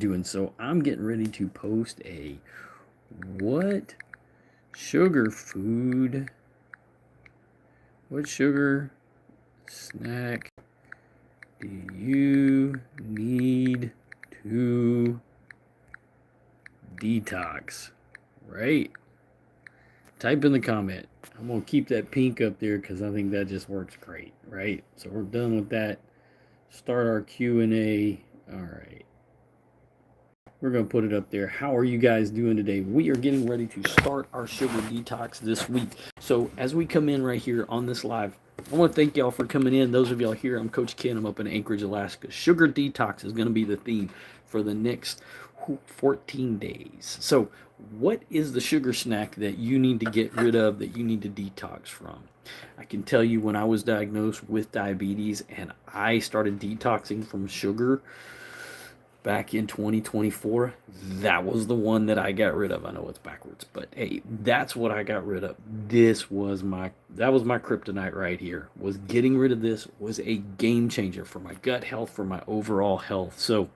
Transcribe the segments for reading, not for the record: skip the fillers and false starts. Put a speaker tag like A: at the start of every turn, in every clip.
A: doing. So I'm getting ready to post a what sugar food, what sugar snack do you need to detox? Right? Type in the comment. I'm going to keep that pink up there because I think that just works great, right? So we're done with that. Start our Q&A. All right. We're going to put it up there. How are you guys doing today? We are getting ready to start our sugar detox this week. So as we come in right here on this live, I want to thank y'all for coming in. Those of y'all here, I'm Coach Ken. I'm up in Anchorage, Alaska. Sugar detox is going to be the theme for the next 14 days. So what is the sugar snack that you need to get rid of, that you need to detox from? I can tell you when I was diagnosed with diabetes and I started detoxing from sugar, back in 2024, that was the one that I got rid of. I know it's backwards, but hey, that's what I got rid of. That was my kryptonite right here. Was getting rid of this was a game changer for my gut health, for my overall health. So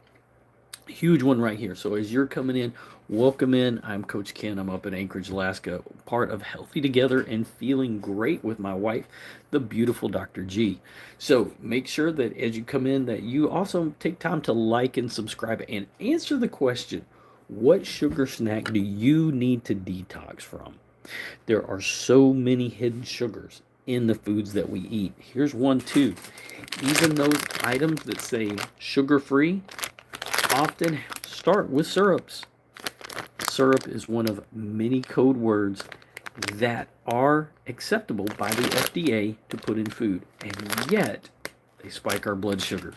A: huge one right here. So as you're coming in, welcome in. I'm Coach Ken. I'm up in Anchorage, Alaska, part of Healthy Together and Feeling Great with my wife, the beautiful Dr. G. So make sure that as you come in that you also take time to like and subscribe and answer the question, what sugar snack do you need to detox from? There are so many hidden sugars in the foods that we eat. Here's one too. Even those items that say sugar-free often start with syrups. Syrup is one of many code words that are acceptable by the FDA to put in food, and yet they spike our blood sugar.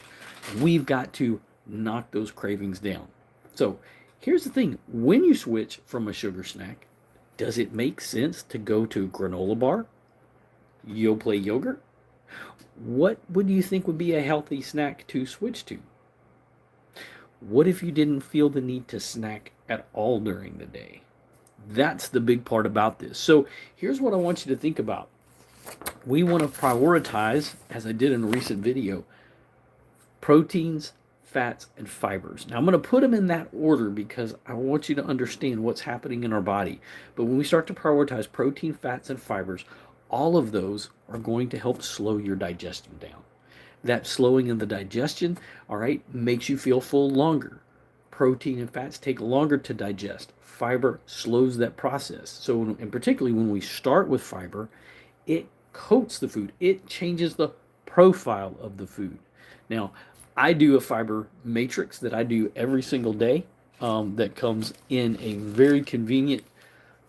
A: We've got to knock those cravings down. So here's the thing, when you switch from a sugar snack, does it make sense to go to a granola bar, Yoplait yogurt? What would you think would be a healthy snack to switch to? What if you didn't feel the need to snack at all during the day? That's the big part about this. So here's what I want you to think about. We want to prioritize, as I did in a recent video, proteins, fats, and fibers. Now I'm going to put them in that order because I want you to understand what's happening in our body. But when we start to prioritize protein, fats, and fibers, all of those are going to help slow your digestion down. That slowing of the digestion, all right, makes you feel full longer. Protein and fats take longer to digest. Fiber slows that process. So, and particularly when we start with fiber, it coats the food. It changes the profile of the food. Now, I do a fiber matrix that I do every single day that comes in a very convenient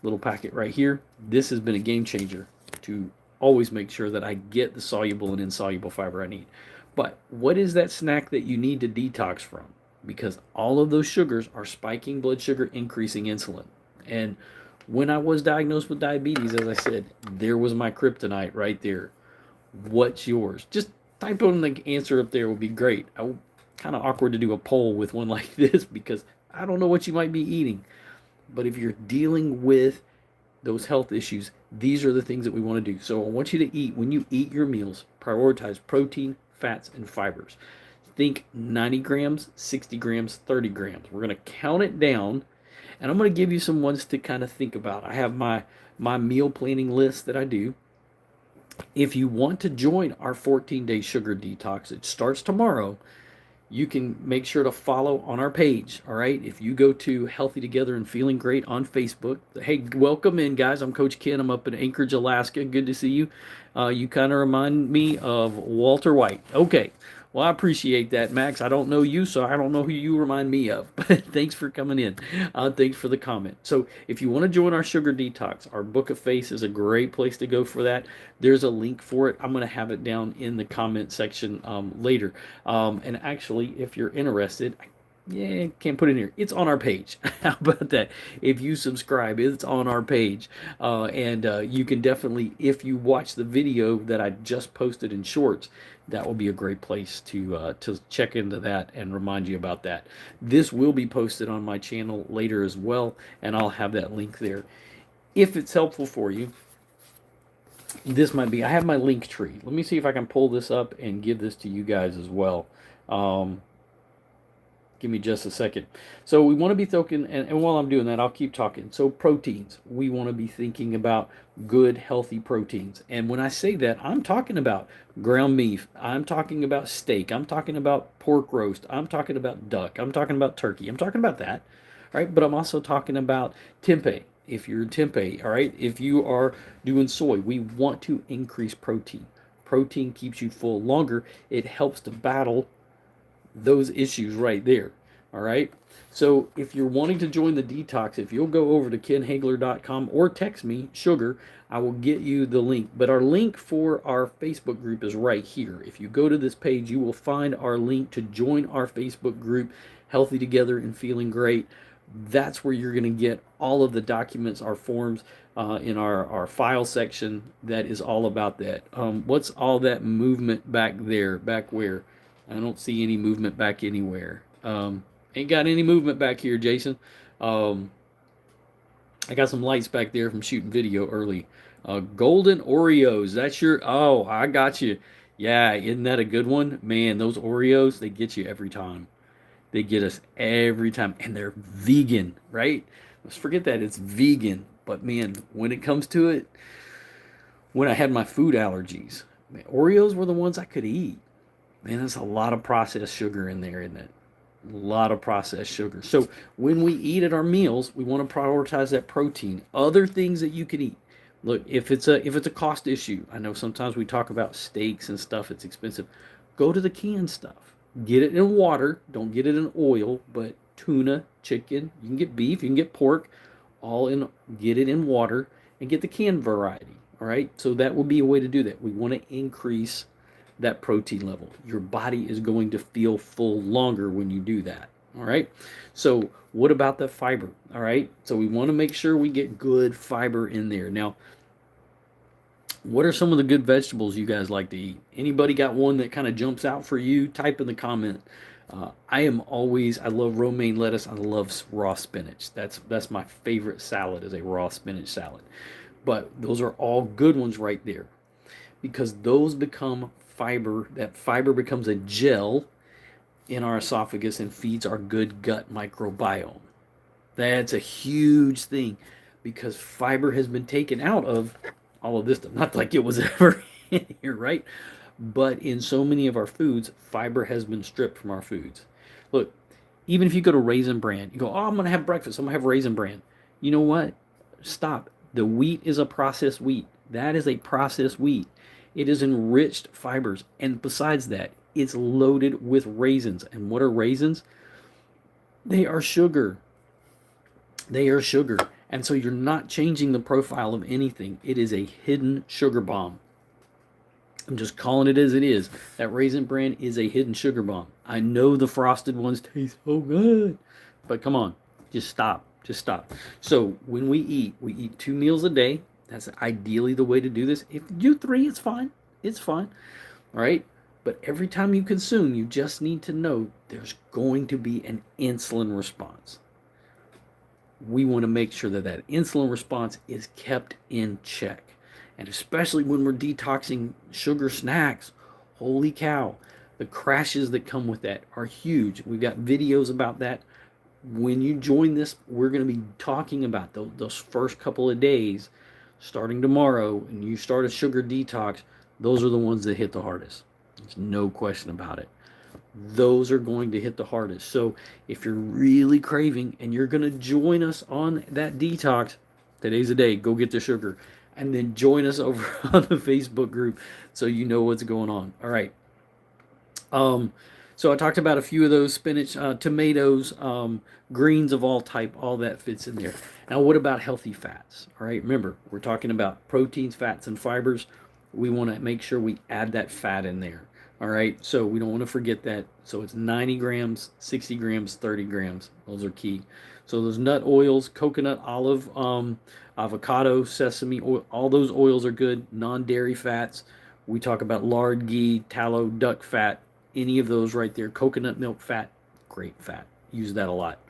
A: little packet right here. This has been a game changer to always make sure that I get the soluble and insoluble fiber I need. But what is that snack that you need to detox from? Because all of those sugars are spiking blood sugar, increasing insulin. And when I was diagnosed with diabetes, as I said, there was my kryptonite right there. What's yours? Just type on the answer up there would be great. Kind of awkward to do a poll with one like this because I don't know what you might be eating. But if you're dealing with those health issues, these are the things that we want to do. So I want you to eat, when you eat your meals, prioritize protein, fats, and fibers. Think 90 grams, 60 grams, 30 grams. We're going to count it down, and I'm going to give you some ones to kind of think about. I have my meal planning list that I do. If you want to join our 14-day sugar detox, it starts tomorrow. You can make sure to follow on our page, all right? If you go to Healthy Together and Feeling Great on Facebook, hey, welcome in, guys. I'm Coach Ken. I'm up in Anchorage, Alaska. Good to see you. You kind of remind me of Walter White. Okay, well, I appreciate that, Max. I don't know you, so I don't know who you remind me of. But thanks for coming in. Thanks for the comment. So if you want to join our sugar detox, our Book of Face is a great place to go for that. There's a link for it. I'm going to have it down in the comment section later. And actually, if you're interested, can't put it in here. It's on our page. How about that? If you subscribe, it's on our page. And you can definitely, if you watch the video that I just posted in shorts, that will be a great place to check into that and remind you about that. This will be posted on my channel later as well, and I'll have that link there. If it's helpful for you, this might be, I have my link tree. Let me see if I can pull this up and give this to you guys as well. Give me just a second. So we want to be thinking, and while I'm doing that, I'll keep talking. So proteins, we want to be thinking about good, healthy proteins. And when I say that, I'm talking about ground beef. I'm talking about steak. I'm talking about pork roast. I'm talking about duck. I'm talking about turkey. I'm talking about that. All right. But I'm also talking about tempeh. If you're tempeh, all right. If you are doing soy, we want to increase protein. Protein keeps you full longer. It helps to battle those issues right there. All right. So if you're wanting to join the detox, if you'll go over to kenhagler.com or text me sugar, I will get you the link. But our link for our Facebook group is right here. If you go to this page, you will find our link to join our Facebook group, Healthy Together and Feeling Great. That's where you're going to get all of the documents, our forms in our file section. That is all about that. What's all that movement back there? Back where? I don't see any movement back anywhere. Ain't got any movement back here, Jason. Um, I got some lights back there from shooting video early. Golden Oreos. That's your. Oh, I got you. Yeah, isn't that a good one? Man, those Oreos, they get you every time. They get us every time. And they're vegan, right? Let's forget that it's vegan. But man, when it comes to it, when I had my food allergies, man, Oreos were the ones I could eat. Man, there's a lot of processed sugar in there, isn't it? A lot of processed sugar. So when we eat at our meals, we want to prioritize that protein. Other things that you can eat. Look, if it's a cost issue, I know sometimes we talk about steaks and stuff. It's expensive. Go to the canned stuff. Get it in water. Don't get it in oil. But tuna, chicken, you can get beef, you can get pork, all in. Get it in water and get the canned variety. All right. So that will be a way to do that. We want to increase that protein level. Your body is going to feel full longer when you do that. All right. So, what about the fiber? All right. So, we want to make sure we get good fiber in there. Now, what are some of the good vegetables you guys like to eat? Anybody got one that kind of jumps out for you? Type in the comment. I love romaine lettuce. I love raw spinach. That's my favorite salad is a raw spinach salad. But those are all good ones right there because those become fiber. That fiber becomes a gel in our esophagus and feeds our good gut microbiome. That's a huge thing because fiber has been taken out of all of this stuff. Not like it was ever in here, right? But in so many of our foods, fiber has been stripped from our foods. Look, even if you go to Raisin Bran, you go, oh, I'm going to have breakfast. I'm going to have Raisin Bran. You know what? Stop. The wheat is a processed wheat. That is a processed wheat. It is enriched fibers. And besides that, it's loaded with raisins. And what are raisins? They are sugar. They are sugar. And so you're not changing the profile of anything. It is a hidden sugar bomb. I'm just calling it as it is. That Raisin Bran is a hidden sugar bomb. I know the frosted ones taste so good. But come on, just stop. Just stop. So when we eat 2 meals a day. That's ideally the way to do this. If you do 3, it's fine. It's fine. All right. But every time you consume, you just need to know there's going to be an insulin response. We want to make sure that that insulin response is kept in check. And especially when we're detoxing sugar snacks, holy cow, the crashes that come with that are huge. We've got videos about that. When you join this, we're going to be talking about those first couple of days starting tomorrow, and you start a sugar detox. Those are the ones that hit the hardest. There's no question about it. Those are going to hit the hardest. So if you're really craving and you're going to join us on that detox, today's the day. Go get the sugar. And then join us over on the Facebook group so you know what's going on. All right. So I talked about a few of those: spinach, tomatoes, greens of all type, all that fits in there. Now, what about healthy fats? All right, remember, we're talking about proteins, fats, and fibers. We want to make sure we add that fat in there. All right, so we don't want to forget that. So it's 90 grams, 60 grams, 30 grams. Those are key. So those nut oils, coconut, olive, avocado, sesame oil, all those oils are good. Non-dairy fats. We talk about lard, ghee, tallow, duck fat, any of those right there. Coconut milk fat, great fat. Use that a lot.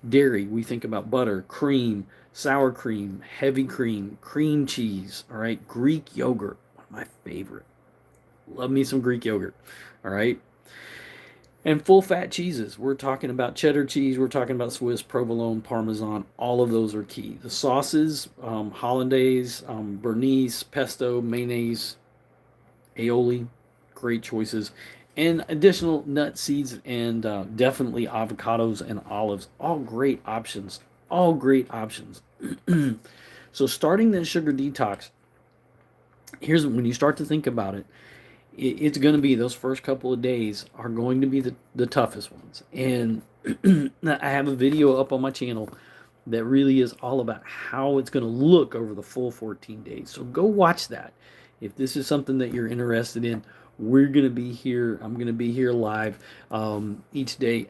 A: Dairy, we think about butter, cream, sour cream, heavy cream cheese, all right? Greek yogurt, one of my favorite. Love me some Greek yogurt, all right? And full fat cheeses. We're talking about cheddar cheese. We're talking about Swiss, provolone, Parmesan. All of those are key. The sauces, hollandaise, Bernice, pesto, mayonnaise, aioli, great choices. And additional nut seeds and definitely avocados and olives. All great options. All great options. So starting that sugar detox, here's when you start to think about it, it's going to be those first couple of days are going to be the toughest ones. And I have a video up on my channel that really is all about how it's going to look over the full 14 days. So go watch that. If this is something that you're interested in, we're going to be here. I'm going to be here live each day.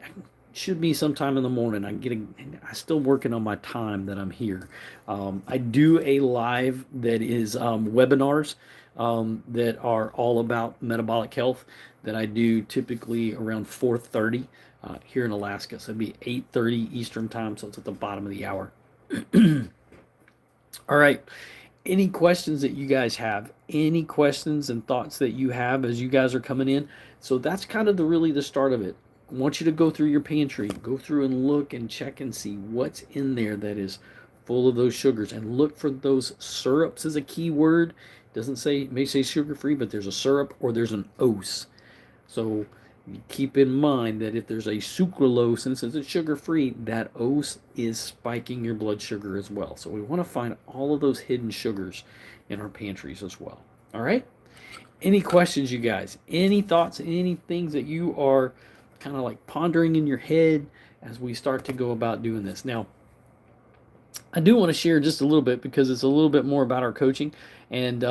A: Should be sometime in the morning. I'm still working on my time that I'm here. I do a live that is webinars that are all about metabolic health that I do typically around 4:30 here in Alaska. So it'd be 8:30 Eastern time, so it's at the bottom of the hour. All right. Any questions that you guys have? Any questions and thoughts that you have as you guys are coming in? So that's kind of really the start of it. I want you to go through your pantry, go through and look and check and see what's in there that is full of those sugars, and look for those syrups as a key word. Doesn't say, it may say sugar free, but there's a syrup or there's an ose. So keep in mind that if there's a sucralose, and since it's sugar free, that ose is spiking your blood sugar as well. So we want to find all of those hidden sugars in our pantries as well. All right. Any questions, you guys? Any thoughts? Any things that you are kind of like pondering in your head as we start to go about doing this? Now, I do want to share just a little bit because it's a little bit more about our coaching. And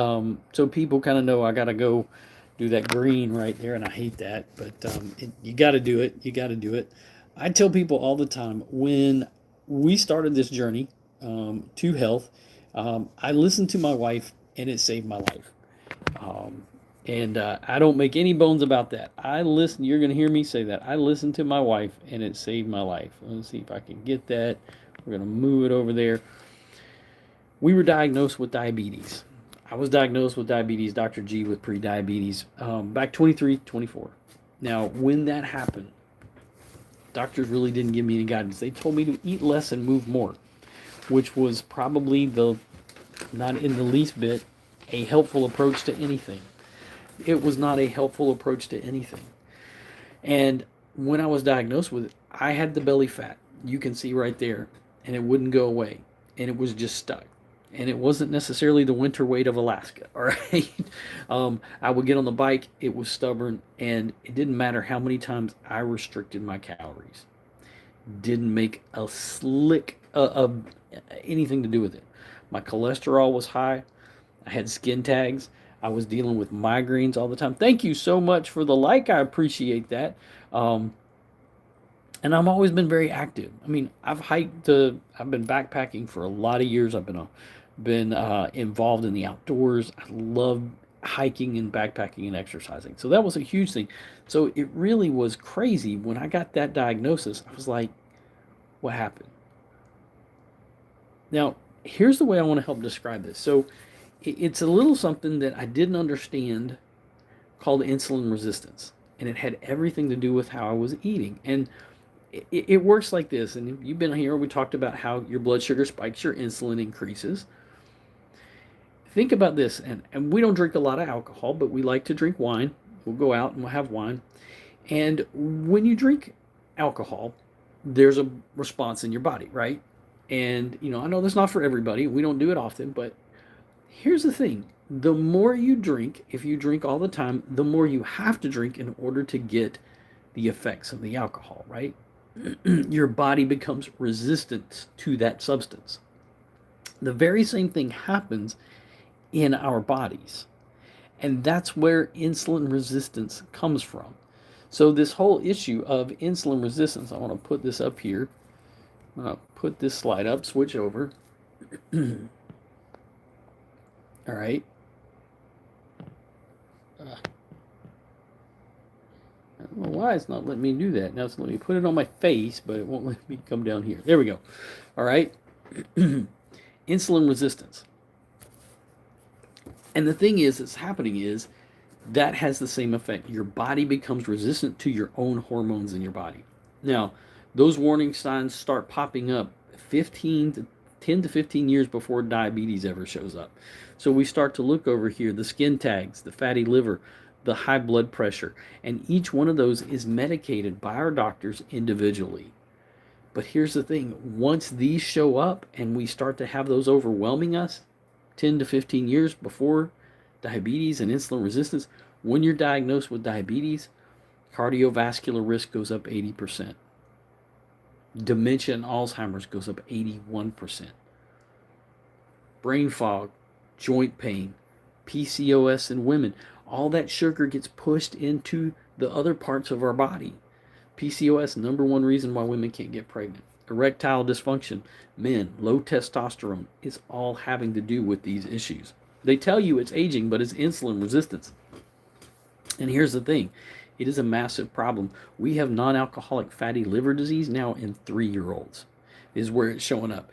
A: so people kind of know I got to go do that green right there. And I hate that, but you got to do it. You got to do it. I tell people all the time when we started this journey to health, I listened to my wife and it saved my life. And I don't make any bones about that. I listen. You're going to hear me say that. I listened to my wife and it saved my life. Let's see if I can get that. We're going to move it over there. We were diagnosed with diabetes. I was diagnosed with diabetes, Dr. G with prediabetes, back 23, 24. Now, when that happened, doctors really didn't give me any guidance. They told me to eat less and move more, which was probably not in the least bit a helpful approach to anything. It was not a helpful approach to anything. And when I was diagnosed with it, I had the belly fat. You can see right there, and it wouldn't go away, and it was just stuck. And it wasn't necessarily the winter weight of Alaska, all right? I would get on the bike, it was stubborn, and it didn't matter how many times I restricted my calories. Didn't make a slick of anything to do with it. My cholesterol was high. I had skin tags. I was dealing with migraines all the time. Thank you so much for the like. I appreciate that. And I've always been very active. I mean, I've hiked. I've been backpacking for a lot of years. I've been involved in the outdoors. I love hiking and backpacking and exercising. So that was a huge thing. So it really was crazy when I got that diagnosis. I was like, what happened? Now, here's the way I want to help describe this. So it's a little something that I didn't understand called insulin resistance. And it had everything to do with how I was eating. And it works like this. And if you've been here, we talked about how your blood sugar spikes, your insulin increases. Think about this. And we don't drink a lot of alcohol, but we like to drink wine. We'll go out and we'll have wine. And when you drink alcohol, there's a response in your body, right? And, I know that's not for everybody. We don't do it often, but here's the thing. The more you drink, if you drink all the time, the more you have to drink in order to get the effects of the alcohol, right? Your body becomes resistant to that substance. The very same thing happens in our bodies. And that's where insulin resistance comes from. So this whole issue of insulin resistance, I want to put this up here. I'm going to put this slide up, switch over. All right. I don't know why it's not letting me do that. Now it's letting me put it on my face, but it won't let me come down here. There we go. All right. Insulin resistance. And the thing is, that's happening is that has the same effect. Your body becomes resistant to your own hormones in your body. Now, those warning signs start popping up 15 to 10 to 15 years before diabetes ever shows up. So we start to look over here, the skin tags, the fatty liver, the high blood pressure, and each one of those is medicated by our doctors individually. But here's the thing, once these show up and we start to have those overwhelming us 10 to 15 years before diabetes and insulin resistance, when you're diagnosed with diabetes, cardiovascular risk goes up 80%. Dementia and Alzheimer's goes up 81%. Brain fog, joint pain, PCOS in women, all that sugar gets pushed into the other parts of our body. PCOS, number one reason why women can't get pregnant. Erectile dysfunction, men, low testosterone, is all having to do with these issues. They tell you it's aging, but it's insulin resistance. And here's the thing, it is a massive problem. We have non-alcoholic fatty liver disease now in 3-year-olds, is where it's showing up.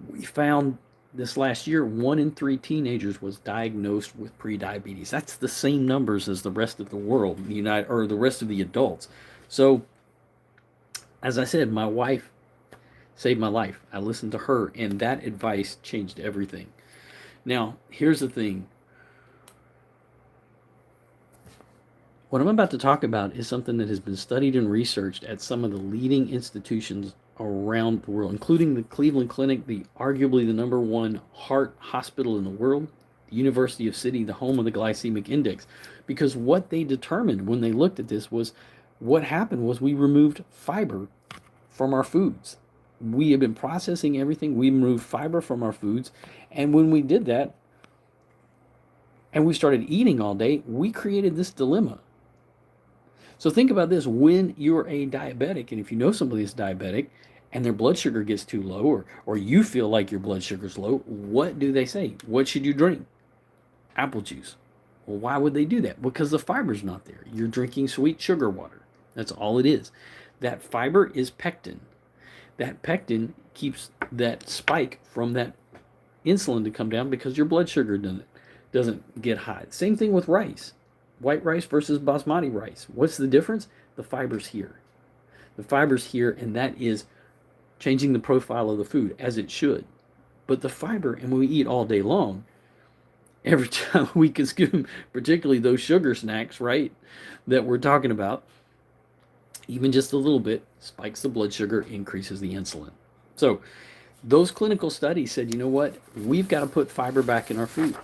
A: We found this last year, 1 in 3 teenagers was diagnosed with prediabetes. That's the same numbers as the rest of the world, or the rest of the adults. So, as I said, my wife saved my life. I listened to her, and that advice changed everything. Now, here's the thing. What I'm about to talk about is something that has been studied and researched at some of the leading institutions around the world, including the Cleveland Clinic, arguably the number one heart hospital in the world, the University of City, the home of the glycemic index. Because what they determined when they looked at this was, what happened was we removed fiber from our foods. We have been processing everything. We removed fiber from our foods. And when we did that, and we started eating all day, we created this dilemma. So think about this, when you're a diabetic, and if you know somebody is diabetic, and their blood sugar gets too low, or you feel like your blood sugar's low, what do they say? What should you drink? Apple juice. Well, why would they do that? Because the fiber's not there. You're drinking sweet sugar water. That's all it is. That fiber is pectin. That pectin keeps that spike from that insulin to come down because your blood sugar doesn't get high. Same thing with rice. White rice versus basmati rice. What's the difference? The fiber's here. The fiber's here, and that is changing the profile of the food, as it should. But the fiber, and when we eat all day long, every time we consume, particularly those sugar snacks, right, that we're talking about, even just a little bit, spikes the blood sugar, increases the insulin. So those clinical studies said, you know what, we've got to put fiber back in our food.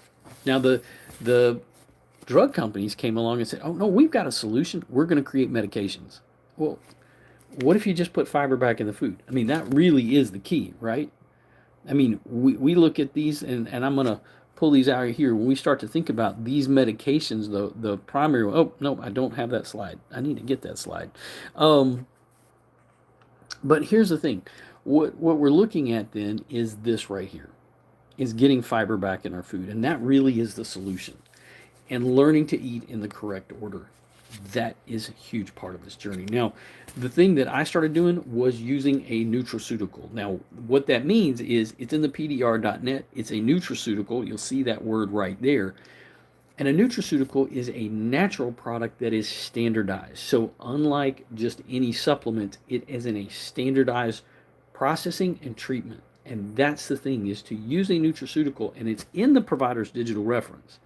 A: Now the drug companies came along and said, oh no, we've got a solution. We're going to create medications. Well, what if you just put fiber back in the food? I mean, that really is the key, right? I mean, we look at these, and I'm going to pull these out here. When we start to think about these medications, the primary, oh, no, I don't have that slide. I need to get that slide. But here's the thing. What we're looking at then is this right here, is getting fiber back in our food. And that really is the solution. And learning to eat in the correct order. That is a huge part of this journey. Now, the thing that I started doing was using a nutraceutical. Now, what that means is it's in the PDR.net. It's a nutraceutical. You'll see that word right there. And a nutraceutical is a natural product that is standardized. So unlike just any supplement, it is in a standardized processing and treatment. And that's the thing, is to use a nutraceutical, and it's in the provider's digital reference.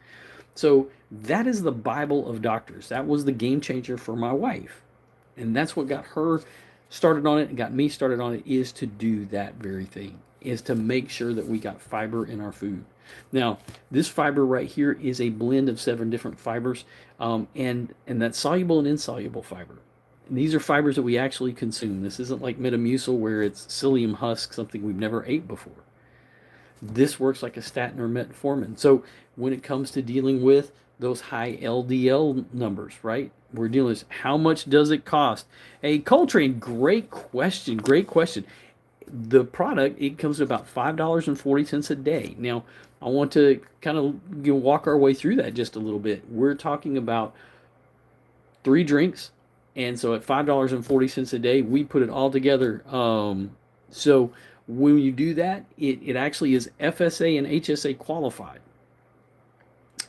A: So that is the Bible of doctors. That was the game changer for my wife. And that's what got her started on it and got me started on it, is to do that very thing, is to make sure that we got fiber in our food. Now, this fiber right here is a blend of 7 different fibers, and that's soluble and insoluble fiber. And these are fibers that we actually consume. This isn't like Metamucil where it's psyllium husk, something we've never ate before. This works like a statin or metformin. So when it comes to dealing with those high LDL numbers, right? We're dealing with how much does it cost? Hey, Coltrane, great question. Great question. The product, it comes to about $5.40 a day. Now, I want to kind of walk our way through that just a little bit. We're talking about 3 drinks. And so at $5.40 a day, we put it all together. So when you do that, it actually is FSA and HSA qualified.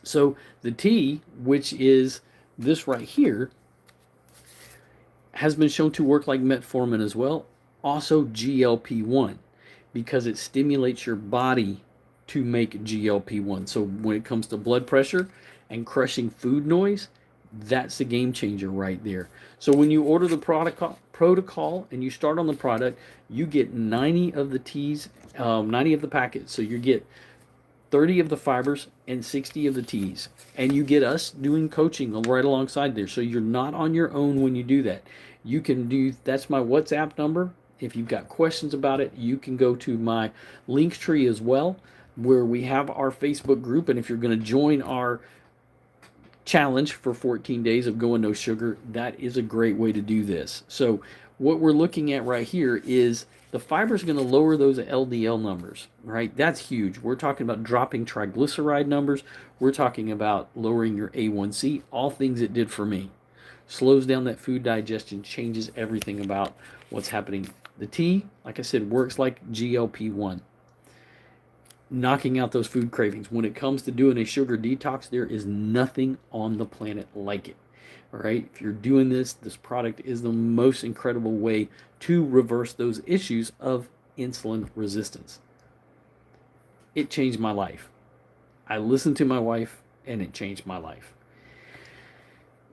A: So the tea, which is This right here has been shown to work like metformin as well, also GLP-1, because it stimulates your body to make GLP-1. So when it comes to blood pressure and crushing food noise, that's the game changer right there. So when you order the protocol and you start on the product, you get 90 of the teas, 90 of the packets. So you get 30 of the fibers and 60 of the teas. And you get us doing coaching right alongside there. So you're not on your own when you do that. You can do, that's my WhatsApp number. If you've got questions about it, you can go to my link tree as well, where we have our Facebook group. And if you're going to join our challenge for 14 days of going no sugar, that is a great way to do this. So what we're looking at right here is the fiber is going to lower those LDL numbers, right? That's huge. We're talking about dropping triglyceride numbers. We're talking about lowering your A1C, all things it did for me. Slows down that food digestion, changes everything about what's happening. The tea, like I said, works like GLP-1, knocking out those food cravings. When it comes to doing a sugar detox, there is nothing on the planet like it. All right, if you're doing this product is the most incredible way to reverse those issues of insulin resistance. It changed my life. I listened to my wife and it changed my life.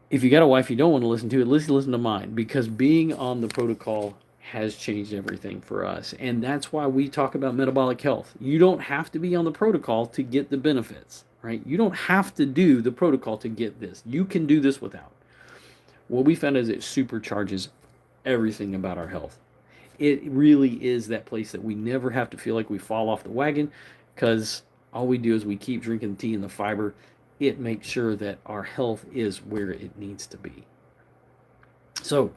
A: If you got a wife you don't want to listen to, at least listen to mine, because being on the protocol has changed everything for us. And that's why we talk about metabolic health. You don't have to be on the protocol to get the benefits, right? You don't have to do the protocol to get this. You can do this without. What we found is it supercharges everything about our health. It really is that place that we never have to feel like we fall off the wagon, because all we do is we keep drinking tea and the fiber. It makes sure that our health is where it needs to be. So,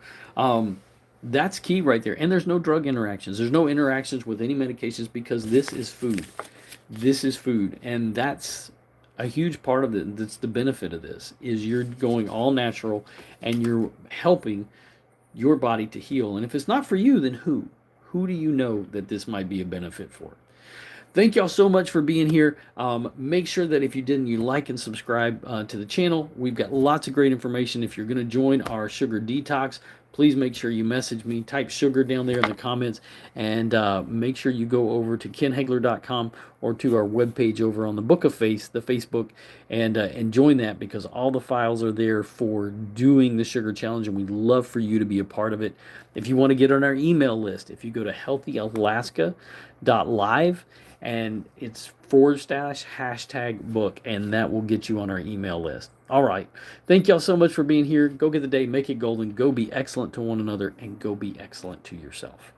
A: that's key right there. And there's no drug interactions. There's no interactions with any medications, because this is food. This is food. And that's a huge part of it. That's the benefit of this, is you're going all natural and you're helping your body to heal. And if it's not for you, then who? Who do you know that this might be a benefit for? Thank y'all so much for being here. Make sure that if you didn't, you like and subscribe to the channel. We've got lots of great information. If you're going to join our sugar detox, please make sure you message me. Type sugar down there in the comments, and make sure you go over to kenhegler.com or to our webpage over on the Book of Face, the Facebook, and join that, because all the files are there for doing the sugar challenge, and we'd love for you to be a part of it. If you want to get on our email list, if you go to healthyalaska.live, and it's /book, and that will get you on our email list. All right. Thank y'all so much for being here. Go get the day, make it golden, go be excellent to one another, and go be excellent to yourself.